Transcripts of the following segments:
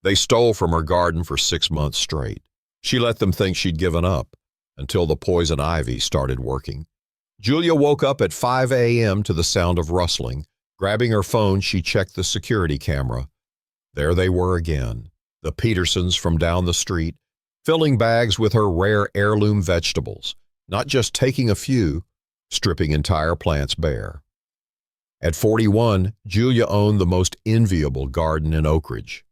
They stole from her garden for 6 months straight. She let them think she'd given up until the poison ivy started working. Julia woke up at 5 a.m. to the sound of rustling. Grabbing her phone, she checked the security camera. There they were again, the Petersons from down the street, filling bags with her rare heirloom vegetables, not just taking a few, stripping entire plants bare. At 41, Julia owned the most enviable garden in Oak Ridge.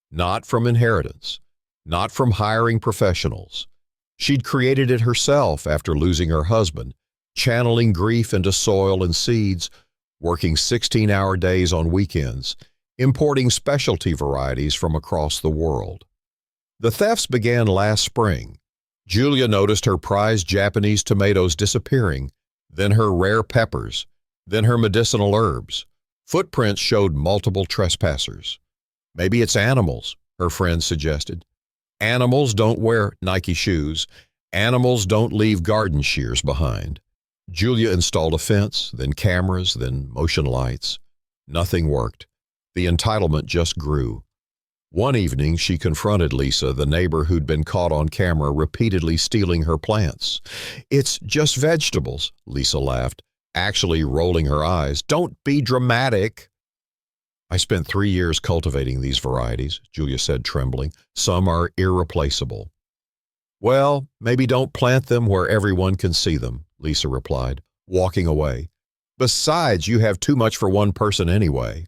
Not from inheritance, not from hiring professionals. She'd created it herself after losing her husband, channeling grief into soil and seeds, working 16-hour days on weekends, importing specialty varieties from across the world. The thefts began last spring. Julia noticed her prized Japanese tomatoes disappearing, then her rare peppers, then her medicinal herbs. Footprints showed multiple trespassers. Maybe it's animals, her friend suggested. Animals don't wear Nike shoes. Animals don't leave garden shears behind. Julia installed a fence, then cameras, then motion lights. Nothing worked. The entitlement just grew. One evening, she confronted Lisa, the neighbor who'd been caught on camera repeatedly stealing her plants. "It's just vegetables," Lisa laughed, actually rolling her eyes. "Don't be dramatic." "I spent 3 years cultivating these varieties," Julia said, trembling. "Some are irreplaceable." "Well, maybe don't plant them where everyone can see them," Lisa replied, walking away. "Besides, you have too much for one person anyway."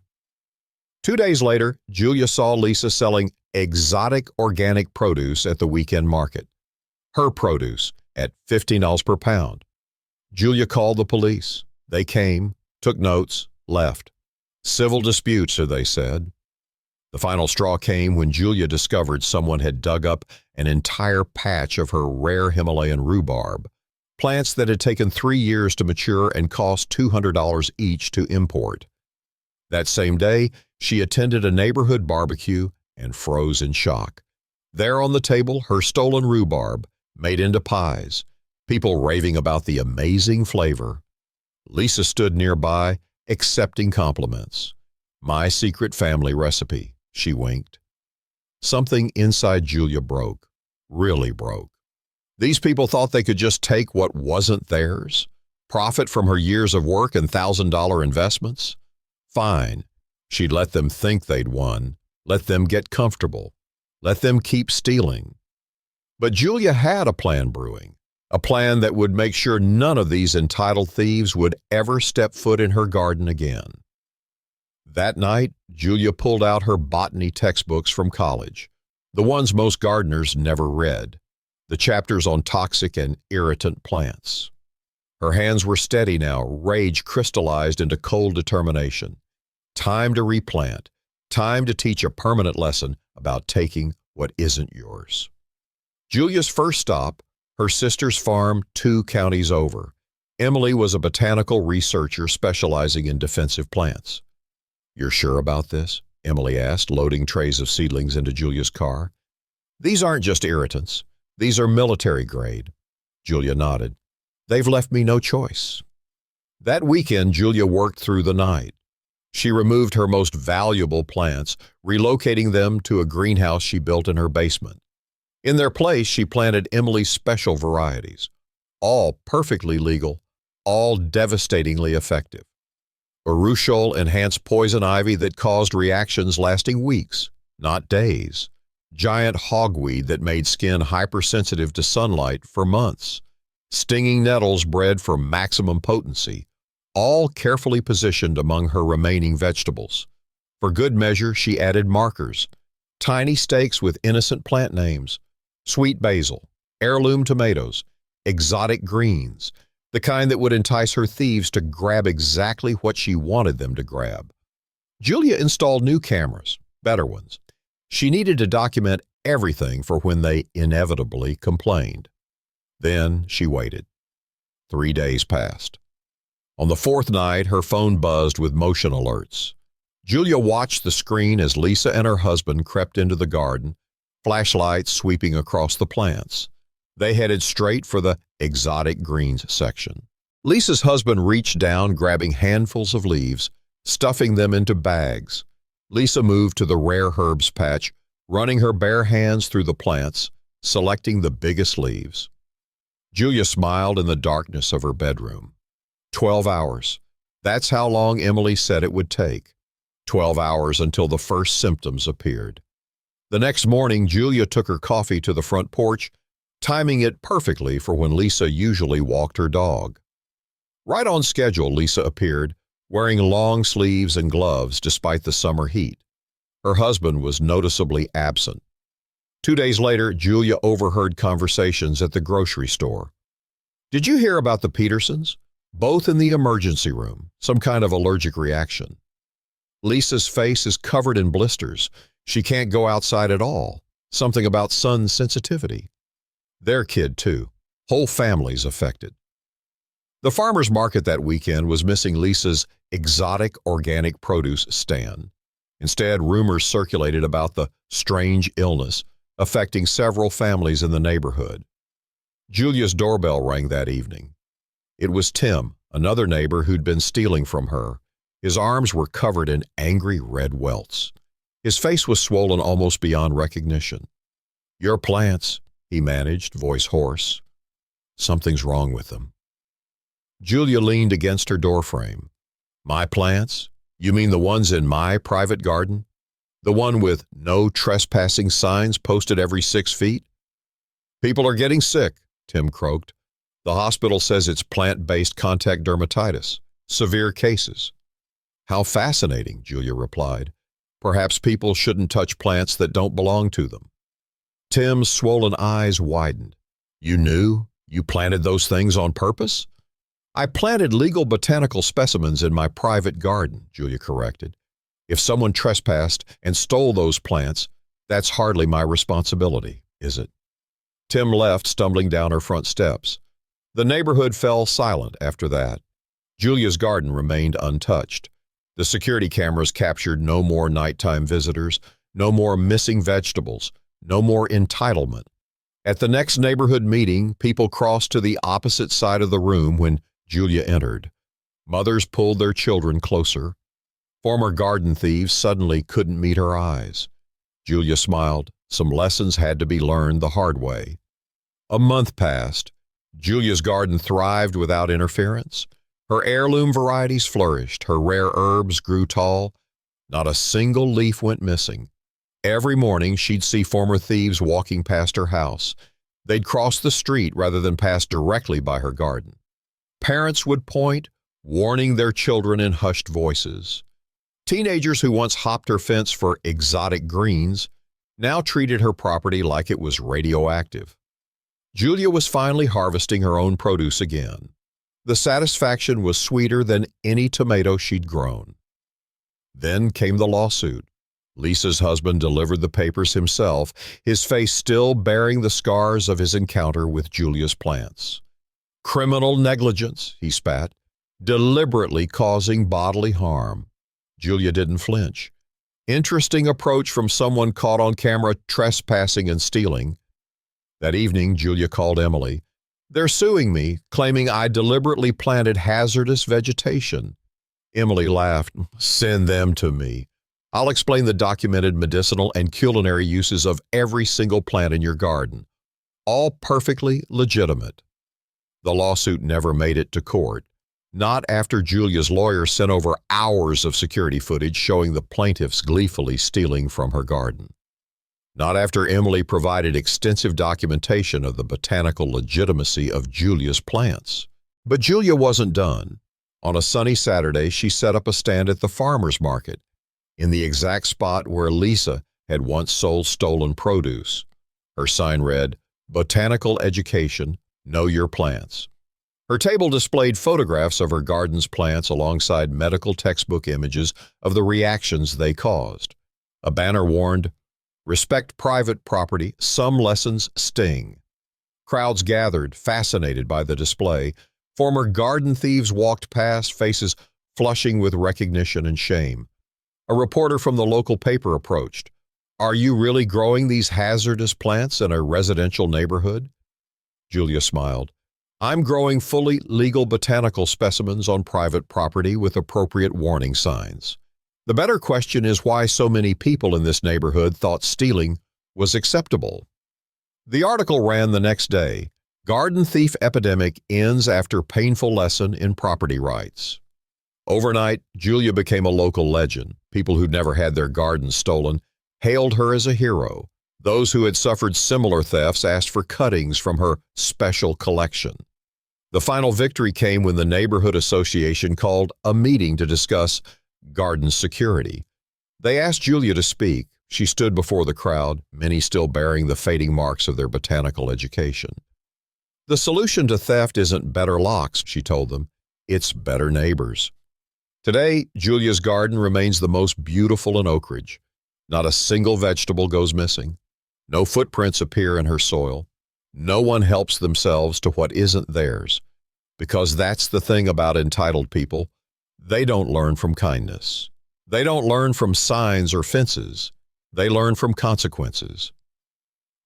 2 days later, Julia saw Lisa selling exotic organic produce at the weekend market. Her produce at $15 per pound. Julia called the police. They came, took notes, left. Civil dispute, so they said. The final straw came when Julia discovered someone had dug up an entire patch of her rare Himalayan rhubarb, plants that had taken 3 years to mature and cost $200 each to import. That same day, she attended a neighborhood barbecue and froze in shock. There on the table, her stolen rhubarb, made into pies, people raving about the amazing flavor. Lisa stood nearby, accepting compliments. "My secret family recipe," she winked. Something inside Julia broke, really broke. These people thought they could just take what wasn't theirs, profit from her years of work and $1,000 investments. Fine. She'd let them think they'd won, let them get comfortable, let them keep stealing. But Julia had a plan brewing, a plan that would make sure none of these entitled thieves would ever step foot in her garden again. That night, Julia pulled out her botany textbooks from college, the ones most gardeners never read, the chapters on toxic and irritant plants. Her hands were steady now, rage crystallized into cold determination. Time to replant, time to teach a permanent lesson about taking what isn't yours. Julia's first stop, her sister's farm 2 counties over. Emily was a botanical researcher specializing in defensive plants. "You're sure about this?" Emily asked, loading trays of seedlings into Julia's car. "These aren't just irritants. These are military grade." Julia nodded. "They've left me no choice." That weekend, Julia worked through the night. She removed her most valuable plants, relocating them to a greenhouse she built in her basement. In their place, she planted Emily's special varieties, all perfectly legal, all devastatingly effective. Urushiol-enhanced poison ivy that caused reactions lasting weeks, not days. Giant hogweed that made skin hypersensitive to sunlight for months. Stinging nettles bred for maximum potency, all carefully positioned among her remaining vegetables. For good measure, she added markers, tiny stakes with innocent plant names, sweet basil, heirloom tomatoes, exotic greens, the kind that would entice her thieves to grab exactly what she wanted them to grab. Julia installed new cameras, better ones. She needed to document everything for when they inevitably complained. Then she waited. 3 days passed. On the 4th night, her phone buzzed with motion alerts. Julia watched the screen as Lisa and her husband crept into the garden, flashlights sweeping across the plants. They headed straight for the exotic greens section. Lisa's husband reached down, grabbing handfuls of leaves, stuffing them into bags. Lisa moved to the rare herbs patch, running her bare hands through the plants, selecting the biggest leaves. Julia smiled in the darkness of her bedroom. 12 hours. That's how long Emily said it would take. 12 hours until the first symptoms appeared. The next morning, Julia took her coffee to the front porch, timing it perfectly for when Lisa usually walked her dog. Right on schedule, Lisa appeared, wearing long sleeves and gloves despite the summer heat. Her husband was noticeably absent. 2 days later, Julia overheard conversations at the grocery store. "Did you hear about the Petersons? Both in the emergency room, some kind of allergic reaction. Lisa's face is covered in blisters. She can't go outside at all. Something about sun sensitivity. Their kid, too. Whole family's affected." The farmer's market that weekend was missing Lisa's exotic organic produce stand. Instead, rumors circulated about the strange illness affecting several families in the neighborhood. Julia's doorbell rang that evening. It was Tim, another neighbor who'd been stealing from her. His arms were covered in angry red welts. His face was swollen almost beyond recognition. "Your plants," he managed, voice hoarse. "Something's wrong with them." Julia leaned against her doorframe. "My plants? You mean the ones in my private garden? The one with no trespassing signs posted every 6 feet?" "People are getting sick," Tim croaked. "The hospital says it's plant-based contact dermatitis. Severe cases." "How fascinating," Julia replied. "Perhaps people shouldn't touch plants that don't belong to them." Tim's swollen eyes widened. "You knew? You planted those things on purpose?" "I planted legal botanical specimens in my private garden," Julia corrected. "If someone trespassed and stole those plants, that's hardly my responsibility, is it?" Tim left, stumbling down her front steps. The neighborhood fell silent after that. Julia's garden remained untouched. The security cameras captured no more nighttime visitors, no more missing vegetables, no more entitlement. At the next neighborhood meeting, people crossed to the opposite side of the room when Julia entered. Mothers pulled their children closer. Former garden thieves suddenly couldn't meet her eyes. Julia smiled. Some lessons had to be learned the hard way. A month passed. Julia's garden thrived without interference. Her heirloom varieties flourished. Her rare herbs grew tall. Not a single leaf went missing. Every morning, she'd see former thieves walking past her house. They'd cross the street rather than pass directly by her garden. Parents would point, warning their children in hushed voices. Teenagers who once hopped her fence for exotic greens now treated her property like it was radioactive. Julia was finally harvesting her own produce again. The satisfaction was sweeter than any tomato she'd grown. Then came the lawsuit. Lisa's husband delivered the papers himself, his face still bearing the scars of his encounter with Julia's plants. "Criminal negligence," he spat, "deliberately causing bodily harm." Julia didn't flinch. Interesting approach from someone caught on camera trespassing and stealing. That evening, Julia called Emily. "They're suing me, claiming I deliberately planted hazardous vegetation." Emily laughed. "Send them to me. I'll explain the documented medicinal and culinary uses of every single plant in your garden. All perfectly legitimate." The lawsuit never made it to court. Not after Julia's lawyer sent over hours of security footage showing the plaintiffs gleefully stealing from her garden. Not after Emily provided extensive documentation of the botanical legitimacy of Julia's plants. But Julia wasn't done. On a sunny Saturday, she set up a stand at the farmer's market, in the exact spot where Lisa had once sold stolen produce. Her sign read, "Botanical Education, Know Your Plants." Her table displayed photographs of her garden's plants alongside medical textbook images of the reactions they caused. A banner warned, "Respect private property, some lessons sting." Crowds gathered, fascinated by the display. Former garden thieves walked past, faces flushing with recognition and shame. A reporter from the local paper approached. "Are you really growing these hazardous plants in a residential neighborhood?" Julia smiled. "I'm growing fully legal botanical specimens on private property with appropriate warning signs. The better question is why so many people in this neighborhood thought stealing was acceptable. The article ran the next day. Garden thief epidemic ends after painful lesson in property rights. Overnight, Julia became a local legend. People who'd never had their gardens stolen hailed her as a hero. Those who had suffered similar thefts asked for cuttings from her special collection. The final victory came when the neighborhood association called a meeting to discuss garden security. They asked Julia to speak. She stood before the crowd, many still bearing the fading marks of their botanical education. The solution to theft isn't better locks, she told them. It's better neighbors. Today, Julia's garden remains the most beautiful in Oak Ridge. Not a single vegetable goes missing. No footprints appear in her soil. No one helps themselves to what isn't theirs. Because that's the thing about entitled people. They don't learn from kindness. They don't learn from signs or fences. They learn from consequences.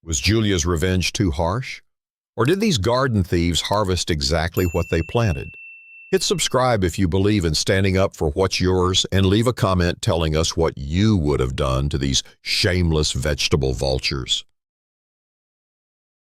Was Julia's revenge too harsh? Or did these garden thieves harvest exactly what they planted? Hit subscribe if you believe in standing up for what's yours, and leave a comment telling us what you would have done to these shameless vegetable vultures.